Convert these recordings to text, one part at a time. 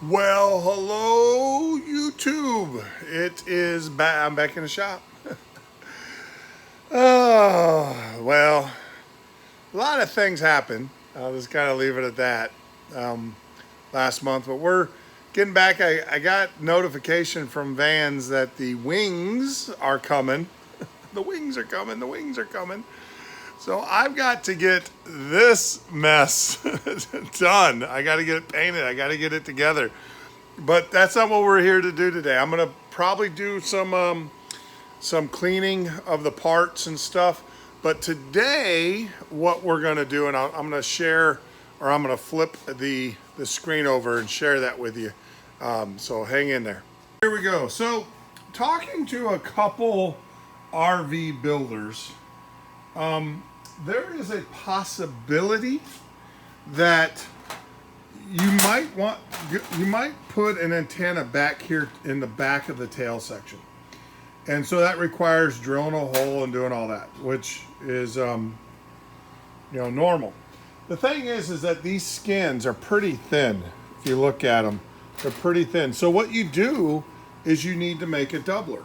Well, hello, YouTube. It is back. I'm back in the shop. Oh, well, a lot of things happened. I'll just kind of leave it at that um, last month. But we're getting back. I got notification from Vans that the wings are coming. The wings are coming. The wings are coming. So I've got to get this mess done. I got to get it painted. I got to get it together. But that's not what we're here to do today. I'm gonna probably do some cleaning of the parts and stuff. But today, what we're gonna do, and I'm gonna share, or I'm gonna flip the screen over and share that with you. So hang in there. Here we go. So talking to a couple RV builders, there is a possibility that you might put an antenna back here in the back of the tail section, and so that requires drilling a hole and doing all that, which is normal. The thing is that these skins are pretty thin. If you look at them, they're pretty thin. So what you do is you need to make a doubler,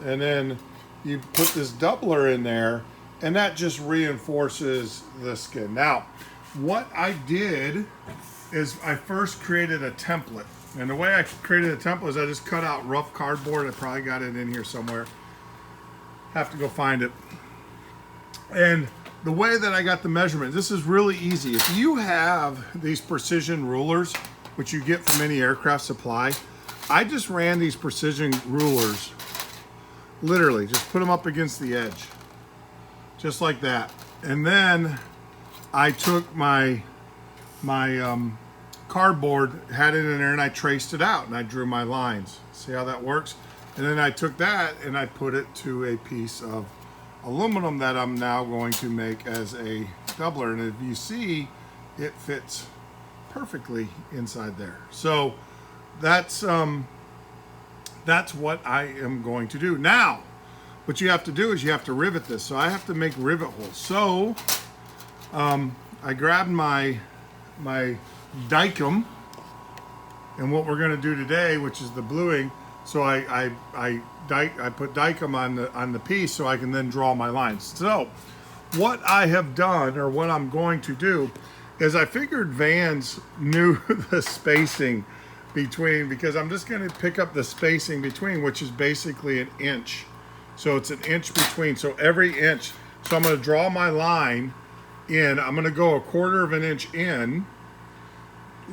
and then you put this doubler in there, and that just reinforces the skin. Now, what I did is I first created a template. And the way I created a template is I just cut out rough cardboard. I probably got it in here somewhere. Have to go find it. And the way that I got the measurement, this is really easy. If you have these precision rulers, which you get from any aircraft supply, I just ran these precision rulers, literally, just put them up against the edge. Just like that. And then I took my cardboard, had it in there, and I traced it out and I drew my lines. See how that works? And then I took that and I put it to a piece of aluminum that I'm now going to make as a doubler. And if you see, it fits perfectly inside there. So that's what I am going to do. Now, what you have to do is you have to rivet this. So I have to make rivet holes. So I grabbed my Dykem, and what we're going to do today, which is the bluing, so I put Dykem on the piece so I can then draw my lines. So what I have done, or what I'm going to do, is I figured Vans knew the spacing between, because I'm just going to pick up the spacing between, which is basically an inch. So it's an inch between, so every inch. So I'm going to draw my line in. I'm going to go a quarter of an inch in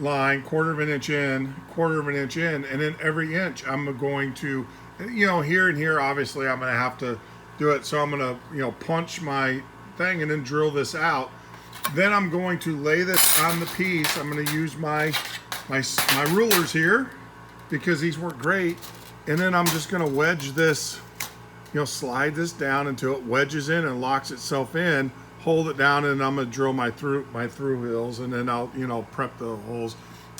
line, quarter of an inch in, quarter of an inch in, and then every inch I'm going to, here and here, obviously I'm going to have to do it. So I'm going to, punch my thing and then drill this out. Then I'm going to lay this on the piece. I'm going to use my rulers here because these work great. And then I'm just going to wedge this, slide this down until it wedges in and locks itself in. Hold it down, and I'm going to drill my through hills, and then I'll prep the holes,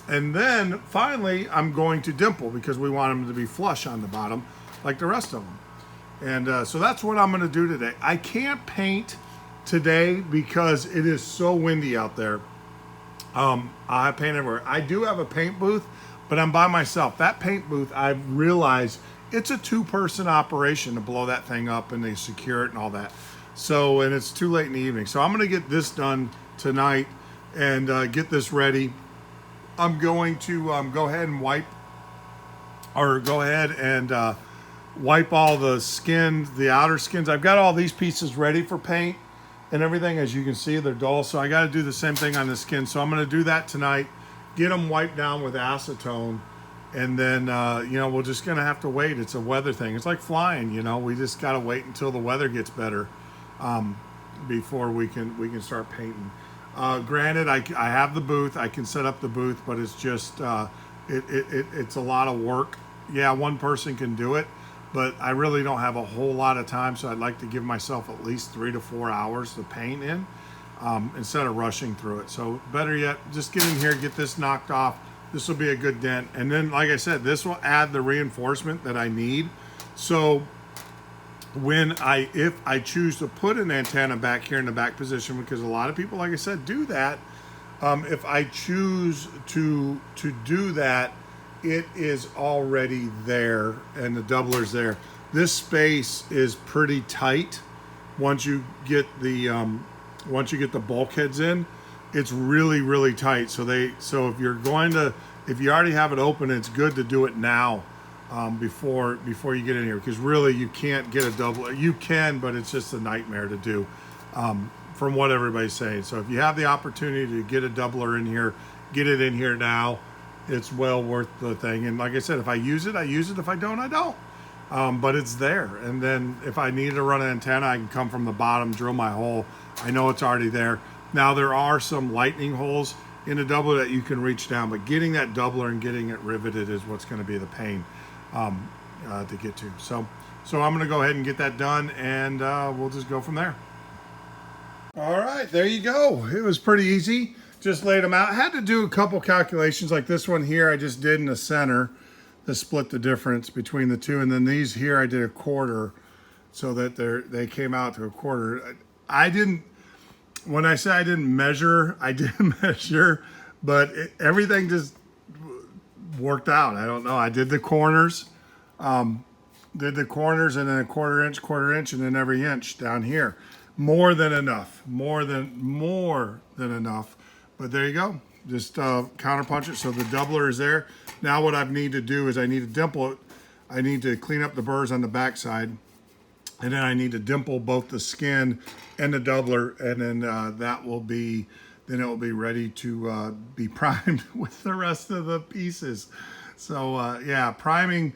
and then finally I'm going to dimple because we want them to be flush on the bottom like the rest of them. And so that's what I'm going to do today. I can't paint today because it is so windy out there. I paint everywhere. I do have a paint booth, but I'm by myself. That paint booth, I've realized it's a two-person operation to blow that thing up, and they secure it and all that. So, and it's too late in the evening. So I'm going to get this done tonight and get this ready. I'm going to go ahead and wipe all the skin, the outer skins. I've got all these pieces ready for paint and everything. As you can see, they're dull. So I got to do the same thing on the skin. So I'm going to do that tonight, get them wiped down with acetone. And then, we're just going to have to wait. It's a weather thing. It's like flying, we just got to wait until the weather gets better. Before we can start painting. Granted, I have the booth. I can set up the booth, but it's just it's a lot of work. Yeah, one person can do it, but I really don't have a whole lot of time. So I'd like to give myself at least 3 to 4 hours to paint in instead of rushing through it. So better yet, just get in here, get this knocked off. This will be a good dent, and then, like I said, this will add the reinforcement that I need. So if I choose to put an antenna back here in the back position, because a lot of people, like I said, do that. If I choose to do that, it is already there and the doubler's there. This space is pretty tight once you get the bulkheads in. It's really tight. So if you're going to, if you already have it open, it's good to do it now, before you get in here, because really you can't get a double. You can, but it's just a nightmare to do, from what everybody's saying. So if you have the opportunity to get a doubler in here, get it in here now. It's well worth the thing. And like I said, if I use it, I use it. If I don't, I don't. But it's there. And then if I need to run an antenna, I can come from the bottom, drill my hole. I know it's already there. Now there are some lightning holes in a doubler that you can reach down, but getting that doubler and getting it riveted is what's going to be the pain, to get to. So I'm going to go ahead and get that done, and we'll just go from there. All right, there you go. It was pretty easy. Just laid them out. I had to do a couple calculations, like this one here I just did in the center to split the difference between the two, and then these here I did a quarter, so that they came out to a quarter. I didn't, when I say I didn't measure, I didn't measure, but everything just worked out. I don't know. I did the corners, and then a quarter inch, and then every inch down here. More than enough. More than enough. But there you go. Just counterpunch it. So the doubler is there. Now what I need to do is I need to dimple it. I need to clean up the burrs on the backside, and then I need to dimple both the skin and the doubler, and then it will be ready to be primed with the rest of the pieces. So yeah, priming,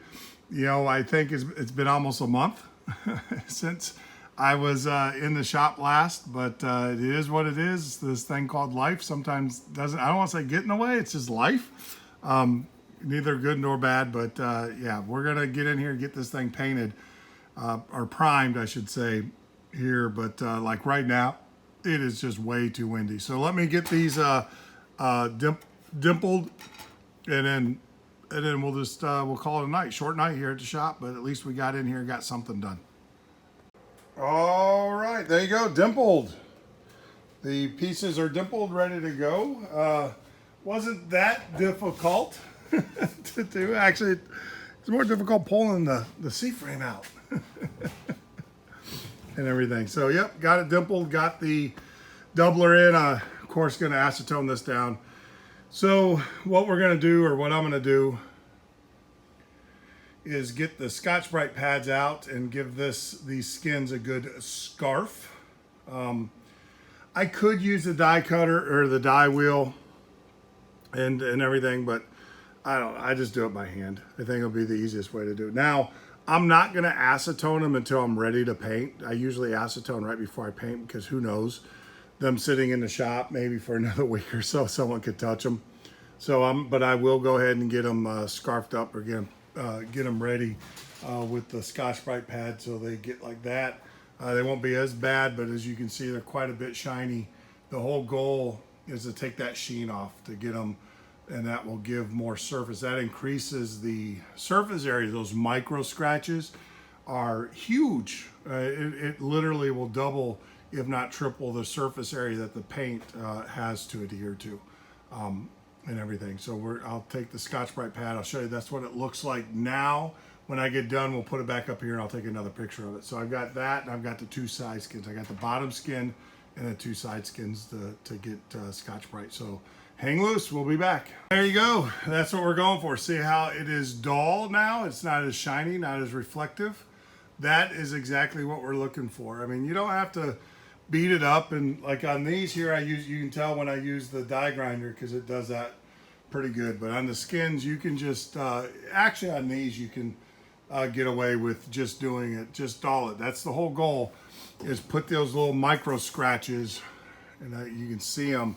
I think it's been almost a month since I was in the shop last, but it is what it is. This thing called life sometimes doesn't, I don't want to say get in the way, it's just life. Neither good nor bad, but yeah, we're going to get in here and get this thing painted, or primed, I should say, here. But like right now, it is just way too windy. So let me get these dimpled, and then we'll just, we'll call it a night. Short night here at the shop, but at least we got in here and got something done. All right, there you go, dimpled. The pieces are dimpled, ready to go. Wasn't that difficult to do. Actually, it's more difficult pulling the C-frame out and everything. So, yep, got it dimpled, got the doubler in. Of course, going to acetone this down. So what we're going to do, or what I'm going to do, is get the Scotch-Brite pads out and give these skins a good scarf. I could use the die cutter or the die wheel and everything, but I just do it by hand. I think it'll be the easiest way to do it. Now, I'm not gonna acetone them until I'm ready to paint. I usually acetone right before I paint, because who knows, them sitting in the shop maybe for another week or so, someone could touch them. So but I will go ahead and get them scarfed up, or get them ready with the Scotch-Brite pad, so they get like that. They won't be as bad, but as you can see, they're quite a bit shiny. The whole goal is to take that sheen off, to get them, and that will give more surface. That increases the surface area. Those micro scratches are huge. It literally will double, if not triple, the surface area that the paint has to adhere to. And everything. So I'll take the Scotch-Brite pad. I'll show you that's what it looks like now. When I get done, we'll put it back up here and I'll take another picture of it. So I've got that, and I've got the two side skins. I got the bottom skin and the two side skins to get Scotch-Brite. So hang loose, we'll be back. There you go. That's what we're going for. See how it is dull now? It's not as shiny, not as reflective. That is exactly what we're looking for. I mean, you don't have to beat it up, and like on these here, you can tell when I use the die grinder, because it does that pretty good. But on the skins, you can just actually on these you can get away with just doing it, just dull it. That's the whole goal, is put those little micro scratches, and you can see them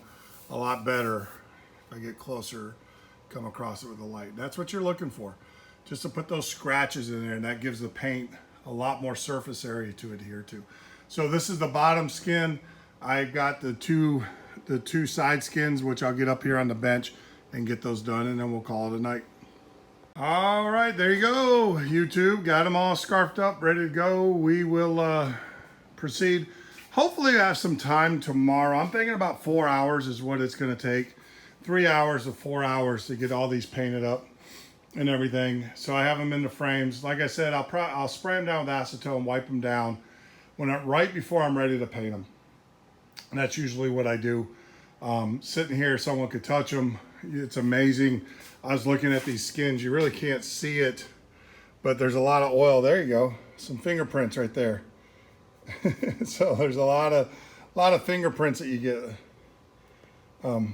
a lot better if I get closer, come across it with the light. That's what you're looking for, just to put those scratches in there, and that gives the paint a lot more surface area to adhere to. So this is the bottom skin. I've got the two side skins, which I'll get up here on the bench and get those done, and then we'll call it a night. All right, there you go, YouTube. Got them all scarfed up, ready to go. We will proceed. Hopefully I have some time tomorrow. I'm thinking about 4 hours is what it's going to take. 3 hours to 4 hours to get all these painted up. and everything. So I have them in the frames. Like I said, I'll spray them down with acetone, wipe them down right before I'm ready to paint them. And that's usually what I do. Sitting here, someone could touch them. It's amazing. I was looking at these skins. You really can't see it, but there's a lot of oil. There you go. Some fingerprints right there. So there's a lot of fingerprints that you get. You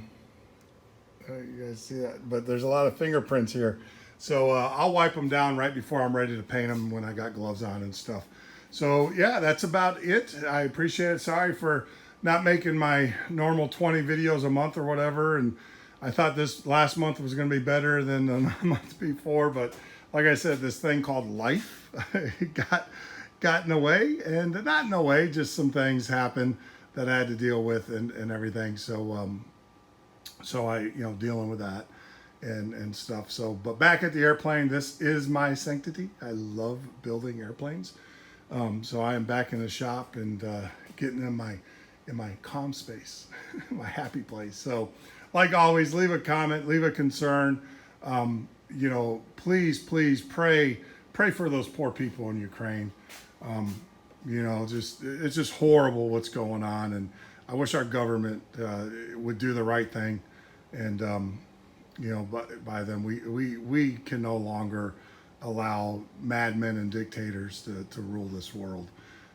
guys see that? But there's a lot of fingerprints here. So I'll wipe them down right before I'm ready to paint them when I got gloves on and stuff. So yeah, that's about it. I appreciate it. Sorry for not making my normal 20 videos a month or whatever. And I thought this last month was going to be better than the month before. But like I said, this thing called life got in the way, and not in the way, just some things happened that I had to deal with and everything. So so I, dealing with that and stuff. So, but back at the airplane, this is my sanctity. I love building airplanes. So I am back in the shop and getting in my calm space, my happy place. So, like always, leave a comment, leave a concern. Please pray for those poor people in Ukraine. It's just horrible what's going on, and I wish our government would do the right thing. And by them, we can no longer allow madmen and dictators to rule this world.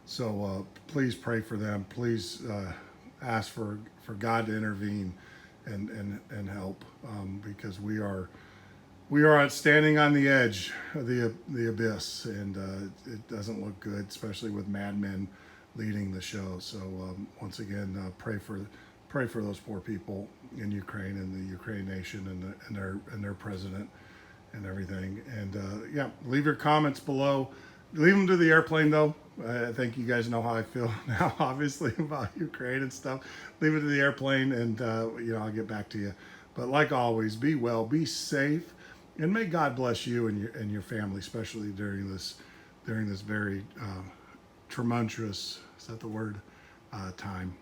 So please pray for them. Please ask for God to intervene and help, because we are standing on the edge of the abyss, and it doesn't look good, especially with madmen leading the show. So once again, pray for those poor people in Ukraine and the Ukraine nation and their president and everything. And leave your comments below. Leave them to the airplane though. I think you guys know how I feel now, obviously, about Ukraine and stuff. Leave it to the airplane, and I'll get back to you. But like always, be well, be safe, and may God bless you and your family, especially during this very tumultuous, is that the word, time.